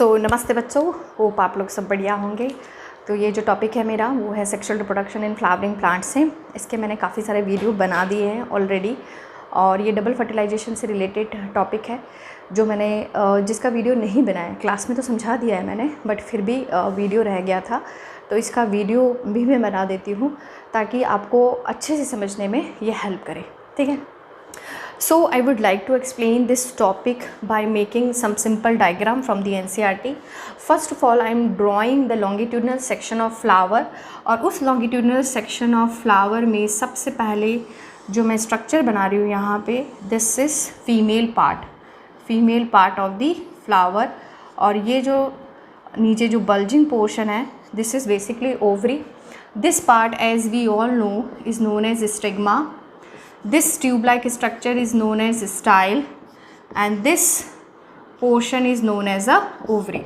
नमस्ते बच्चों, होप आप लोग सब बढ़िया होंगे। तो ये जो टॉपिक है मेरा वो है sexual reproduction in flowering plants से। इसके मैंने काफ़ी सारे वीडियो बना दिए हैं ऑलरेडी, और ये डबल फर्टिलाइजेशन से रिलेटेड टॉपिक है जो मैंने जिसका वीडियो नहीं बनाया। क्लास में तो समझा दिया है मैंने, बट फिर भी वीडियो रह गया था, तो इसका वीडियो भी मैं बना देती हूँ ताकि आपको अच्छे से समझने में ये हेल्प करे। ठीक है। So I would like to explain this topic by making some simple diagram from the NCERT. First of all, I am drawing the longitudinal section of flower, और उस longitudinal section of flower में सबसे पहले जो मैं structure बना रही हूँ यहाँ पे, this is female part of the flower, और ये जो नीचे जो bulging portion है, this is basically ovary. This part, as we all know, is known as stigma. This tube-like structure is known as style, and this portion is known as a ovary.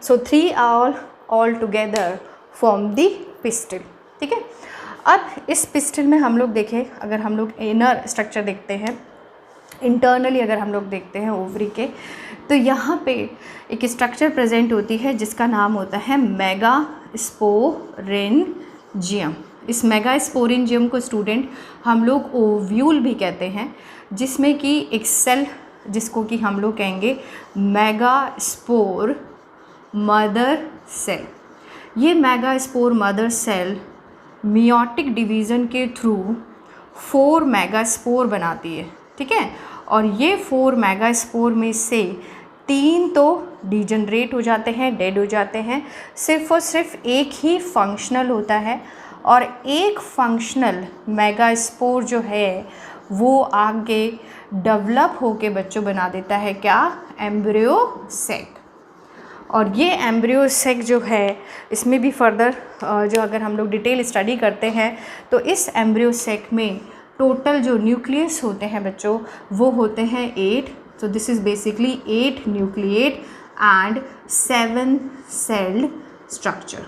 So three all together form the pistil. ठीक है। अब इस pistil में हम लोग देखें, अगर हम लोग इनर स्ट्रक्चर देखते हैं, इंटरनली अगर हम लोग देखते हैं ओवरी के, तो यहाँ पे एक स्ट्रक्चर प्रेजेंट होती है जिसका नाम होता है मेगास्पोरेंजियम। इस मेगास्पोरेंजियम को स्टूडेंट हम लोग ओव्यूल भी कहते हैं, जिसमें कि एक सेल जिसको कि हम लोग कहेंगे मेगास्पोर मदर सेल। ये megaspore mother cell meiotic division के थ्रू 4 मेगास्पोर बनाती है। ठीक है। और ये 4 मेगास्पोर में से 3 तो डिजनरेट हो जाते हैं, डेड हो जाते हैं, सिर्फ और सिर्फ एक ही फंक्शनल होता है, और एक फंक्शनल मेगास्पोर जो है वो आगे डेवलप होके बच्चों बना देता है क्या, एम्ब्रियो सैक। और ये एम्ब्रियो सैक जो है, इसमें भी फर्दर जो अगर हम लोग डिटेल स्टडी करते हैं तो इस एम्ब्रियो सैक में टोटल जो न्यूक्लियस होते हैं बच्चों वो होते हैं 8। तो this is basically 8 nucleate and 7 sailed structure.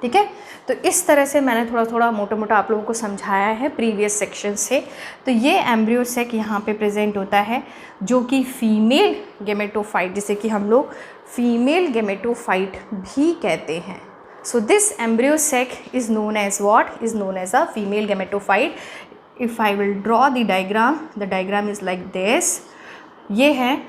ठीक है। तो इस तरह से मैंने थोड़ा थोड़ा मोटा मोटा आप लोगों को समझाया है प्रीवियस सेक्शन से। तो ये एम्ब्रियो सैक यहाँ पे प्रेजेंट होता है जो कि फीमेल गेमेटोफाइट, जिसे कि हम लोग फीमेल गेमेटोफाइट भी कहते हैं। So this embryo sac is known as what, is known as a female gametophyte. If I will draw the diagram is like this. ये है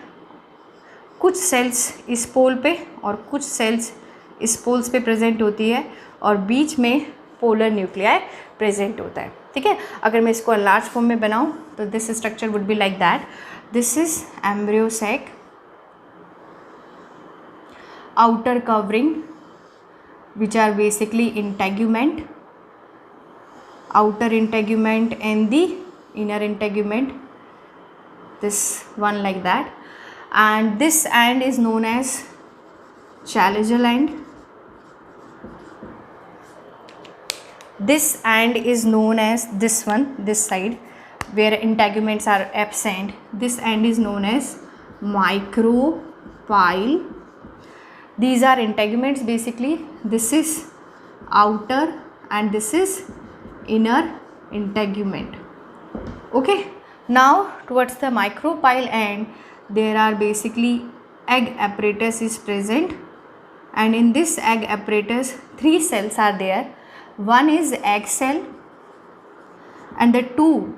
कुछ सेल्स इस पोल पे और कुछ सेल्स इस पोल्स पे प्रेजेंट होती है, और बीच में पोलर न्यूक्लियाई प्रेजेंट होता है। ठीक है। अगर मैं इसको लार्ज फॉर्म में बनाऊं तो this structure would be like that. This is embryo sac, outer covering which are basically integument, outer integument and the inner integument, this one like that, and this end is known as chalazial end. This end is known as this one, this side where integuments are absent. This end is known as micropyle. These are integuments basically. This is outer and this is inner integument. Okay. Now towards the micropyle end there are basically egg apparatus is present, and in this egg apparatus 3 cells are there. One is egg cell and the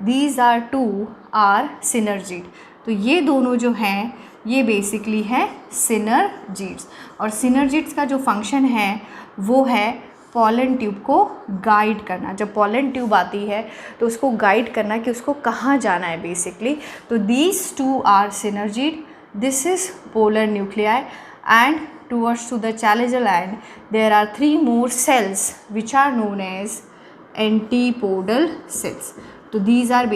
these two are synergid. तो ये दोनों जो हैं ये basically है synergids, और synergids का जो फंक्शन है वो है पॉलन ट्यूब को गाइड करना। जब पॉलन ट्यूब आती है तो उसको गाइड करना कि उसको कहाँ जाना है बेसिकली। तो these 2 are synergid, this is polar nuclei, and towards to the chalazial end there are 3 more cells which are known as antipodal cells. So these are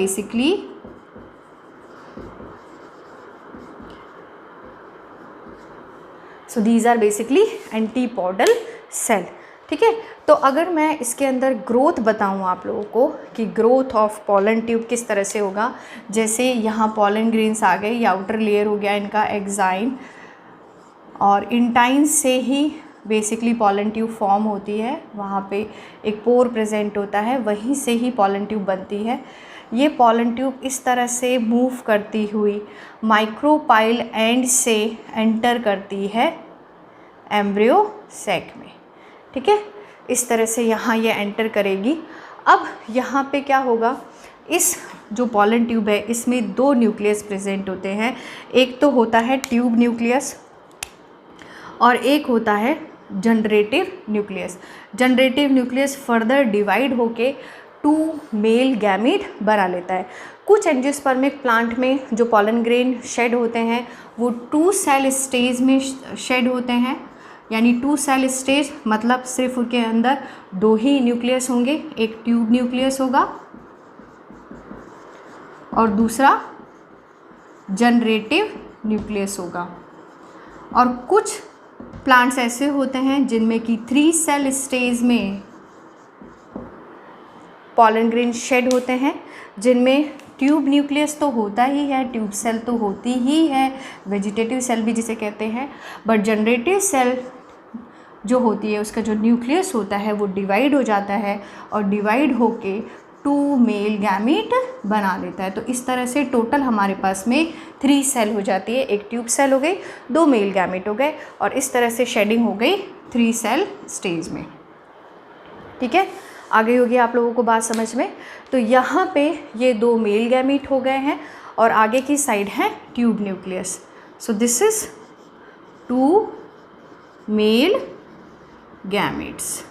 basically antipodal cell. ठीक है। तो अगर मैं इसके अंदर ग्रोथ बताऊँ आप लोगों को कि ग्रोथ ऑफ पॉलन ट्यूब किस तरह से होगा, जैसे यहाँ पॉलन ग्रेन्स आ गए, ये आउटर लेयर हो गया इनका एक्साइन, और इंटाइन से ही बेसिकली पॉलन ट्यूब फॉर्म होती है। वहाँ पे एक पोर प्रेजेंट होता है, वहीं से ही पॉलन ट्यूब बनती है। ये पॉलन ट्यूब इस तरह से मूव करती हुई माइक्रोपाइल एंड से एंटर करती है एम्ब्रियो सैक में। ठीक है, इस तरह से यहाँ ये एंटर करेगी। अब यहाँ पे क्या होगा, इस जो पॉलन ट्यूब है इसमें दो न्यूक्लियस प्रेजेंट होते हैं। एक तो होता है ट्यूब न्यूक्लियस और एक होता है generative nucleus. Generative nucleus further divide होके 2 मेल गैमीट बना लेता है। कुछ एंजियोस्पर्मिक प्लांट में जो पॉलन ग्रेन शेड होते हैं वो 2 सेल स्टेज में शेड होते हैं, यानी 2 सेल स्टेज मतलब सिर्फ उनके अंदर 2 ही न्यूक्लियस होंगे, एक ट्यूब न्यूक्लियस होगा और दूसरा जनरेटिव न्यूक्लियस होगा। और कुछ प्लांट्स ऐसे होते हैं जिनमें कि 3 सेल स्टेज में पॉलन ग्रेन शेड होते हैं, जिनमें ट्यूब न्यूक्लियस तो होता ही है, ट्यूब सेल तो होती ही है, वेजिटेटिव सेल भी जिसे कहते हैं, बट जनरेटिव सेल जो होती है उसका जो न्यूक्लियस होता है वो डिवाइड हो जाता है और डिवाइड होके 2 मेल गैमीट बना लेता है। तो इस तरह से टोटल हमारे पास में 3 सेल हो जाती है, एक ट्यूब सेल हो गई, 2 मेल गैमीट हो गए और इस तरह से शेडिंग हो गई 3 सेल स्टेज में। ठीक है, आ गई होगी आप लोगों को बात समझ में। तो यहाँ पे ये 2 मेल गैमीट हो गए हैं और आगे की साइड है tube nucleus. So this is 2 male gametes.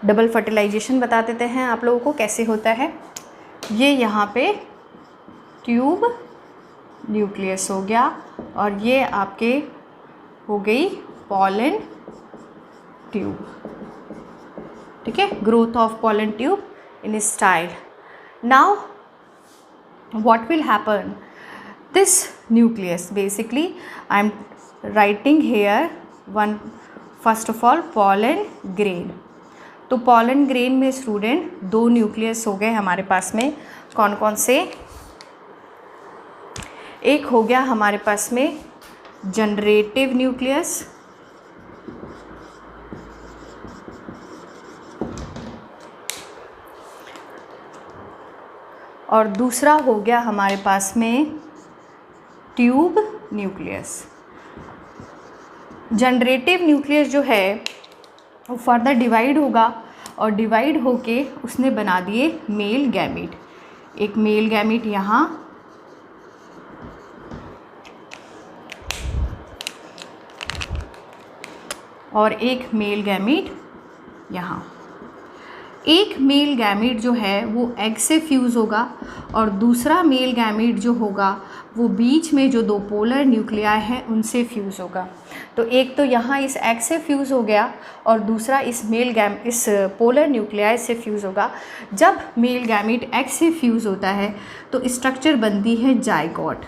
Double fertilisation बता देते हैं आप लोगों को कैसे होता है। ये यहाँ पे ट्यूब न्यूक्लियस हो गया और ये आपके हो गई पॉलन ट्यूब। ठीक है, growth of pollen tube in style. Now what will happen, this nucleus basically I am writing here one, first of all pollen grain। तो पॉलन ग्रेन में स्टूडेंट 2 न्यूक्लियस हो गए हमारे पास में। कौन कौन से? एक हो गया हमारे पास में जनरेटिव न्यूक्लियस और दूसरा हो गया हमारे पास में ट्यूब न्यूक्लियस। जनरेटिव न्यूक्लियस जो है वो फर्दर डिवाइड होगा और डिवाइड होके उसने बना दिए मेल गैमीट। एक मेल गैमीट यहाँ और एक मेल गैमीट यहाँ। एक मेल गैमीट जो है वो एग से फ्यूज़ होगा और दूसरा मेल गैमीट जो होगा वो बीच में जो 2 पोलर न्यूक्लियाई हैं उनसे फ्यूज़ होगा। तो एक तो यहाँ इस एग से फ्यूज़ हो गया और दूसरा इस पोलर न्यूक्लियाई से फ्यूज़ होगा। जब मेल गैमीट एग से फ्यूज़ होता है तो स्ट्रक्चर बनती है जाइगोट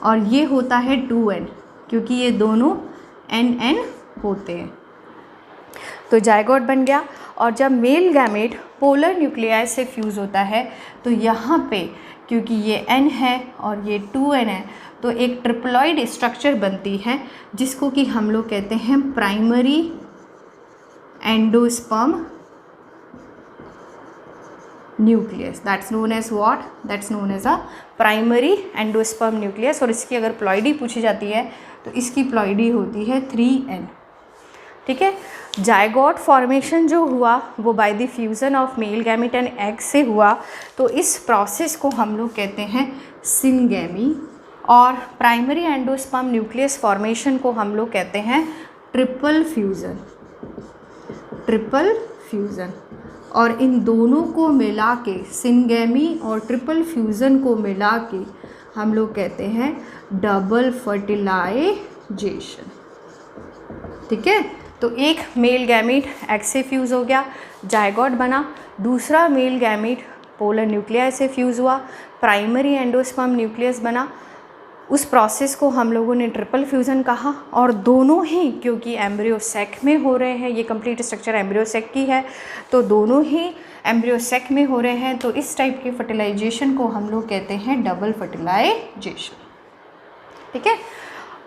और ये होता है 2n, क्योंकि ये दोनों n होते हैं। तो जाइगोट बन गया और जब मेल गैमेट पोलर न्यूक्लियाई से फ्यूज़ होता है तो यहाँ पे क्योंकि ये n है और ये 2n है तो एक ट्रिप्लॉइड स्ट्रक्चर बनती है जिसको कि हम लोग कहते हैं primary endosperm nucleus. That's known as what? That's known as a primary endosperm nucleus. और इसकी अगर प्लॉइडी पूछी जाती है तो इसकी प्लॉइडी होती है 3n। ठीक है, जाइगोट फॉर्मेशन जो हुआ वो by the fusion of male gamete and egg से हुआ, तो इस प्रोसेस को हम लोग कहते हैं सिनगैमी। और प्राइमरी एंडोस्पर्म न्यूक्लियस फॉर्मेशन को हम लोग कहते हैं ट्रिपल फ्यूज़न। ट्रिपल फ्यूज़न और इन दोनों को मिला के, सिनगैमी और ट्रिपल फ्यूज़न को मिला के हम लोग कहते हैं डबल फर्टिलाइजेशन। ठीक है, तो एक मेल गैमीट एग से फ्यूज़ हो गया, जाइगोट बना, दूसरा मेल गैमीट पोलर न्यूक्लियाई से फ्यूज़ हुआ, प्राइमरी एंडोस्पर्म न्यूक्लियस बना। उस प्रोसेस को हम लोगों ने ट्रिपल फ्यूज़न कहा। और दोनों ही क्योंकि एम्ब्रियो सेक में हो रहे हैं, ये कंप्लीट स्ट्रक्चर एम्ब्रियो सेक की है, तो दोनों ही एम्ब्रियो सेक में हो रहे हैं, तो इस टाइप के फर्टिलाइजेशन को हम लोग कहते हैं डबल फर्टिलाइजेशन। ठीक है,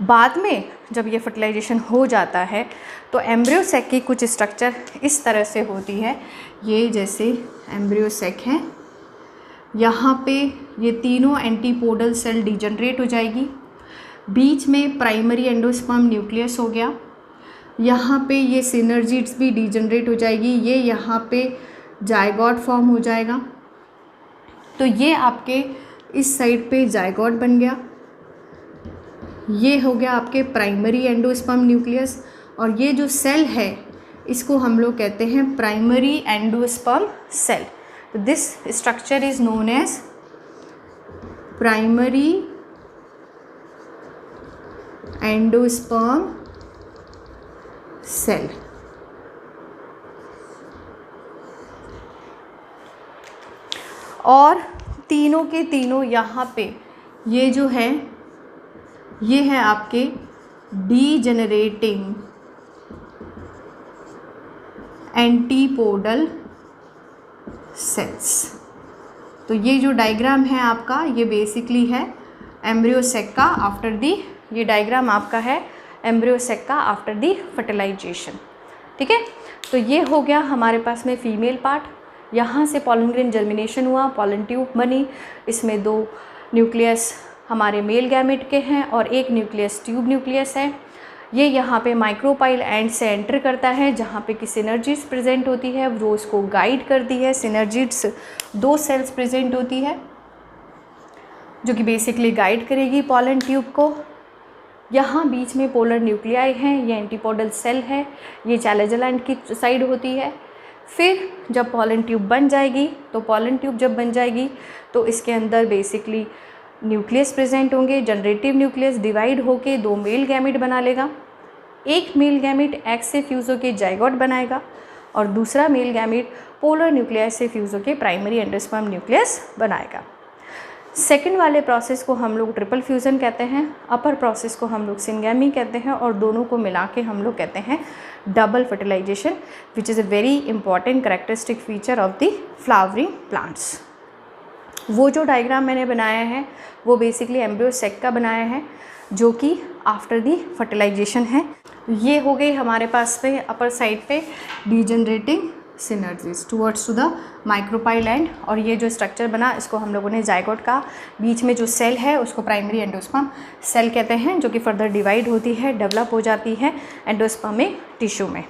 बाद में जब ये फर्टिलाइजेशन हो जाता है तो एम्ब्रियो सैक की कुछ स्ट्रक्चर इस तरह से होती है। ये जैसे एम्ब्रियो सैक है, यहाँ पे ये तीनों एंटीपोडल सेल डिजनरेट हो जाएगी, बीच में प्राइमरी एंडोस्पर्म न्यूक्लियस हो गया, यहाँ पे ये सिनर्जिड्स भी डिजनरेट हो जाएगी, ये यहाँ पे जायगोट फॉर्म हो जाएगा। तो ये आपके इस साइड पे जायगोट बन गया, ये हो गया आपके प्राइमरी एंडोस्पर्म न्यूक्लियस, और ये जो सेल है इसको हम लोग कहते हैं प्राइमरी एंडोस्पर्म सेल। तो this structure is known as primary endosperm cell. और तीनों के तीनों यहाँ पे ये जो है ये है आपके डीजेनरेटिंग एंटीपोडल सेल्स। तो ये जो डायग्राम है आपका ये बेसिकली है एम्ब्रियो सैक का आफ्टर दी, ये डायग्राम आपका है एम्ब्रियो सैक का आफ्टर दी फर्टिलाइजेशन। ठीक है, तो ये हो गया हमारे पास में फीमेल पार्ट। यहाँ से पॉलन ग्रेन जर्मिनेशन हुआ, पॉलन ट्यूब बनी, इसमें 2 न्यूक्लियस हमारे मेल गैमेट के हैं और 1 न्यूक्लियस ट्यूब न्यूक्लियस है। ये यहाँ पे माइक्रोपाइल एंड से एंटर करता है जहाँ पे कि सिनर्जिड्स प्रेजेंट होती है, वो उसको गाइड करती है। सिनर्जिड्स 2 सेल्स प्रेजेंट होती है जो कि बेसिकली गाइड करेगी पॉलन ट्यूब को। यहाँ बीच में पोलर न्यूक्लियाई हैं, ये एंटीपोडल सेल है, ये चैलेजोलैंड की साइड होती है। फिर जब पॉलन ट्यूब बन जाएगी, तो पॉलन ट्यूब जब बन जाएगी तो इसके अंदर बेसिकली न्यूक्लियस प्रेजेंट होंगे। जनरेटिव न्यूक्लियस डिवाइड होके 2 मेल गैमेट बना लेगा। एक मेल गैमेट एग से फ्यूज़ होकर जाइगोट बनाएगा और दूसरा मेल गैमेट पोलर न्यूक्लियस से फ्यूज़ होकर प्राइमरी एंडोस्पर्म न्यूक्लियस बनाएगा। सेकंड वाले प्रोसेस को हम लोग ट्रिपल फ्यूज़न कहते हैं, अपर प्रोसेस को हम लोग सिंगैमी कहते हैं, और दोनों को मिला के हम लोग कहते हैं double fertilisation, which is a very important characteristic feature of the flowering plants. वो जो डायग्राम मैंने बनाया है वो बेसिकली एम्ब्रियो सैक का बनाया है जो कि आफ्टर दी फर्टिलाइजेशन है। ये हो गई हमारे पास पे अपर साइड पे degenerating synergids towards to the micropyle end, और ये जो स्ट्रक्चर बना इसको हम लोगों ने जाइगोट का, बीच में जो सेल है उसको प्राइमरी एंडोस्पर्म सेल कहते हैं, जो कि फर्दर डिवाइड होती है, डेवलप हो जाती है एंडोस्पर्मिक टिश्यू में।